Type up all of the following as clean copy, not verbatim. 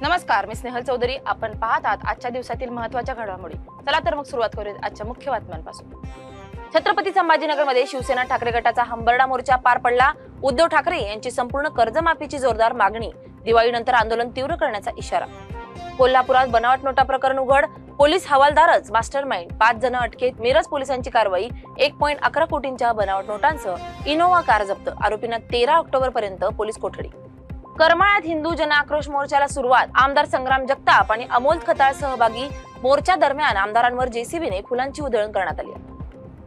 नमस्कार, मी स्नेहल चौधरी. आपण पाहत आहात आजच्या दिवसातील महत्त्वाच्या घडामोडी. चला तर मग सुरुवात करूया आजच्या मुख्य बातम्यांपासून. छत्रपती संभाजीनगरमध्ये शिवसेना ठाकरे गटाचा हंबरडा मोर्चा पार पडला. उद्धव ठाकरे यांची संपूर्ण कर्जमाफीची जोरदार मागणी, दिवाळीनंतर आंदोलन तीव्र करण्याचा इशारा. कोल्हापुरात बनावट नोटा प्रकरण उघड, पोलीस हवालदारच मास्टरमाइंड, 5 जण अटकेत. मिरज पोलिसांची कारवाई, 1.11 कोटींच्या बनावट नोटांसह इनोव्हा कार जप्त. आरोपींना 13 ऑक्टोबर पर्यंत पोलीस कोठडी. करमाळ्यात हिंदू जन आक्रोश मोर्चाला सुरुवात. आमदार संग्राम जगताप आणि अमोल खताळ सहभागी. मोर्चा दरम्यान आमदारांवर जेसीबीने फुलांची उधळण करण्यात आली.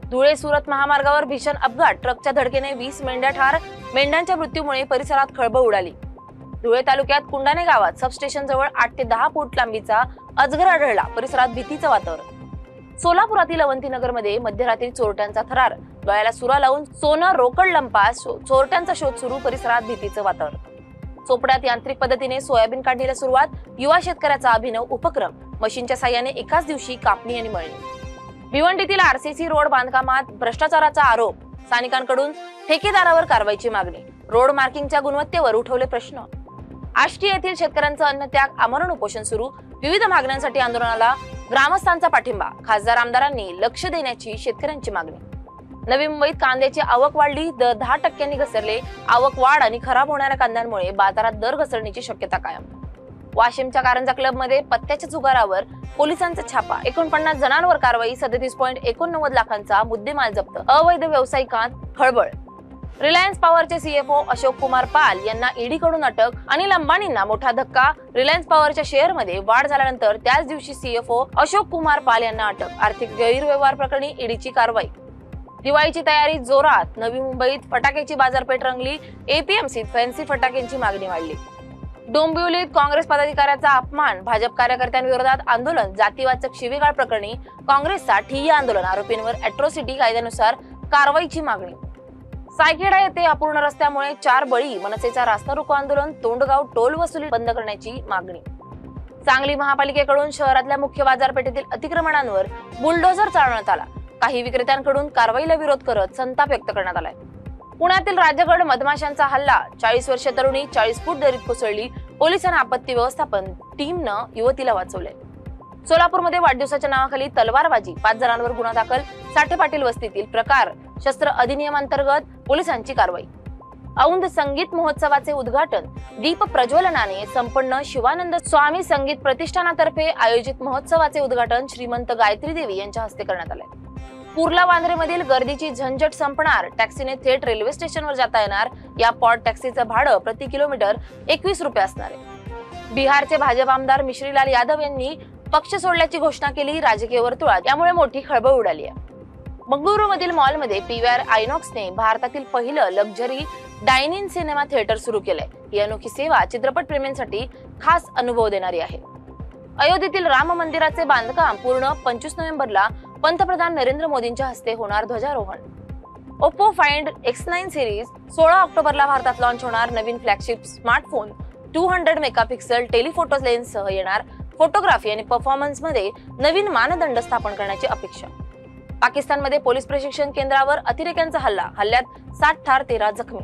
धुळे सुरत महामार्गावर भीषण अपघात, ट्रकच्या धडकेने 20 मेंढ्या ठार. मेंढ्यांच्या मृत्यूमुळे परिसरात खळबळ उडाली. धुळे तालुक्यात कुंडाणे गावात सबस्टेशन जवळ 8 ते 10 फूट लांबीचा अजगर आढळला. परिसरात भीतीचं वातावरण. सोलापुरातील अवंतीनगरमध्ये मध्यरात्री चोरट्यांचा थरार, गळ्याला सुरा लावून सोनं रोकड लंपास, चोरट्यांचा शोध सुरू. परिसरात भीतीचं वातावरण. चोपड्यात यांत्रिक पद्धतीने सोयाबीन काढणीला सुरुवात, युवा शेतकऱ्याचा अभिनव उपक्रम. मशीनच्या साह्याने एकाच दिवशी कापणी आणि मळणी. भिवंडीतील आरसीसी रोड बांधकामात भ्रष्टाचाराचा आरोप, स्थानिकांकडून ठेकेदारावर कारवाईची मागणी. रोड मार्किंगच्या गुणवत्तेवर उठवले प्रश्न. आष्टी येथील शेतकऱ्यांचं अन्नत्याग, आमरण उपोषण सुरू. विविध मागण्यांसाठी आंदोलनाला ग्रामस्थांचा पाठिंबा. खासदार आमदारांनी लक्ष देण्याची शेतकऱ्यांची मागणी. नवी मुंबईत कांद्याची आवक वाढली, दर 10% घसरले. आवक वाढ आणि खराब होणाऱ्या कांद्यांमुळे बाजारात दर घसरण्याची शक्यता कायम. वाशिमच्या कारंजा क्लबमध्ये पत्त्याच्या जुगारावर पोलिसांचा छापा, 49 जणांवर कारवाई. 37.89 लाखांचा मुद्देमाल जप्त. अवैध व्यावसायिकांत खळबळ. रिलायन्स पॉवरचे सीएफओ अशोक कुमार पाल यांना ईडीकडून अटक. अनिल अंबानींना मोठा धक्का. रिलायन्स पॉवरच्या शेअरमध्ये वाढ झाल्यानंतर त्याच दिवशी सीएफओ अशोक कुमार पाल यांना अटक. आर्थिक गैरव्यवहार प्रकरणी ईडीची कारवाई. दिवाळीची तयारी जोरात. नवी मुंबईत फटाक्याची बाजारपेठ रंगली. एपीएमसीत फॅन्सी फटाक्यांची मागणी वाढली. डोंबिवलीत काँग्रेस पदाधिकाऱ्याचा अपमान, भाजप कार्यकर्त्यांविरोधात आंदोलन. जातीवाचक शिवीगाळ प्रकरणी काँग्रेसचा ठिय्या आंदोलन. आरोपींवर अॅट्रॉसिटी कायद्यानुसार कारवाईची मागणी. सायखेडा येथे अपूर्ण रस्त्यामुळे 4 बळी. मनसेचा रास्ता रोको आंदोलन. तोंडगाव टोल वसुली बंद करण्याची मागणी. सांगली महापालिकेकडून शहरातल्या मुख्य बाजारपेठेतील अतिक्रमणांवर बुलडोझर चालवण्यात आला. काही विक्रेत्यांकडून कारवाईला विरोध करत संताप व्यक्त करण्यात आलाय. पुण्यातील राजगड मधमाशांचा हल्ला, 40 वर्षीय तरुणी 40 फूट दरीत कोसळली. पोलिसांना आपत्ती व्यवस्थापन टीमनं युवतीला वाचवले. सोलापूरमध्ये वाढदिवसाच्या नावाखाली तलवारबाजी, 5 जणांवर गुन्हा दाखल. साठे पाटील वस्तीतील प्रकार शस्त्र अधिनियमांतर्गत पोलिसांची कारवाई. औंध संगीत महोत्सवाचे उद्घाटन. दीप प्रज्वलनाने संपन्न. शिवानंद स्वामी संगीत प्रतिष्ठानातर्फे आयोजित महोत्सवाचे उद्घाटन श्रीमंत गायत्री देवी यांच्या हस्ते करण्यात आले. कुर्ला वांद्रेमधील गर्दीची झंझट संपणार. टॅक्सीने थेट रेल्वे स्टेशनवर जाता येणार. या पॉड टॅक्सीचं भाडं प्रति किलोमीटर 21 रुपये असणार आहे. बिहारचे भाजप आमदार मिश्रीलाल यादव यांनी पक्ष सोडल्याची घोषणा केली. राजकीय वर्तुळात यामुळे मोठी खळबळ उडाली आहे. बंगळुरूमधील मॉलमध्ये पीव्हीआर आयनॉक्सने भारतातील पहिलं लक्झरी डायन इन सिनेमा थिएटर सुरू केलंय. ही अनोखी सेवा चित्रपट प्रेमींसाठी खास अनुभव देणारी आहे. अयोध्येतील राम मंदिराचे बांधकाम पूर्ण. 25 नोव्हेंबरला पंतप्रधान नरेंद्र मोदींच्या हस्ते होणार ध्वजारोहण. ओप्पो फाइंड X9 सिरीज 16 ऑक्टोबरला भारतात लॉन्च होणार. नवीन फ्लॅगशिप स्मार्टफोन 200 मेगापिक्सल टेलिफोटो लेन्ससह येणार. फोटोग्राफी आणि परफॉर्मन्स मध्ये नवीन मानदंड स्थापन करण्याची अपेक्षा. पाकिस्तानमध्ये पोलीस प्रशिक्षण केंद्रावर अतिरेक्यांचा हल्ला. हल्ल्यात 60 ठार, 13 जखमी.